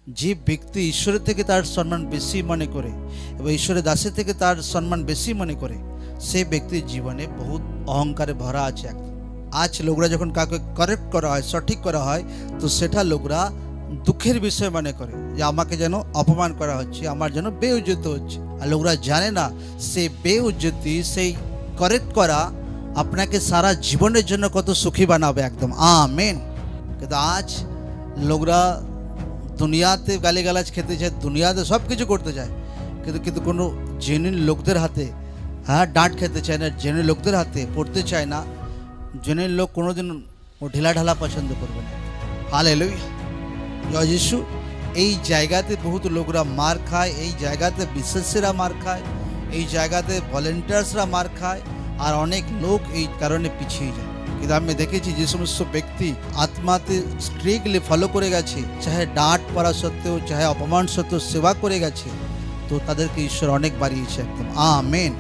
যে ব্যক্তি ঈশ্বরের থেকে তার সম্মান বেশি মনে করে এবং ঈশ্বরের দাসের থেকে তার সম্মান বেশি মনে করে, সে ব্যক্তির জীবনে বহুত অহংকারে ভরা আছে একদম। আজ লোকরা যখন কাউকে কারেক্ট করা হয়, সঠিক করা হয়, তো সেটা লোকরা দুঃখের বিষয় মনে করে যে আমাকে যেন অপমান করা হচ্ছে, আমার যেন বেউজ্জতি হচ্ছে। আর লোকরা জানে না সেই বেউজ্জতি, সেই কারেক্ট করা আপনাকে সারা জীবনের জন্য কত সুখী বানাবে একদম। আমেন। কিন্তু আজ লোকরা দুনিয়াতে গালিগালাজ খেতে চায়, দুনিয়াতে সব কিছু করতে চায়, কিন্তু কোনো জেনুইন লোকদের হাতে ডাঁট খেতে চায় না, জেনুইন লোকদের হাতে পড়তে চায় না। জেনুইন লোক কোনোদিন ও ঢিলা ঢালা পছন্দ করবে না। হালেলুয়া, জয় যিশু। এই জায়গাতে বহুত লোকরা মার খায়, এই জায়গাতে বিশ্বাসীরা মার খায়, এই জায়গাতে ভলেন্টিয়ার্সরা মার খায়, আর অনেক লোক এই কারণে পিছিয়ে যায়। কিন্তু আমি দেখেছি যে সমস্ত ব্যক্তি আত্মাতে স্ট্রিক্টলি ফলো করে গেছে, চাহে ডাঁট পড়া সত্ত্বেও, চাহে অপমান সত্ত্বেও সেবা করে গেছে, তো তাদেরকে ঈশ্বর অনেক বাড়িয়েছে একদম। আমেন।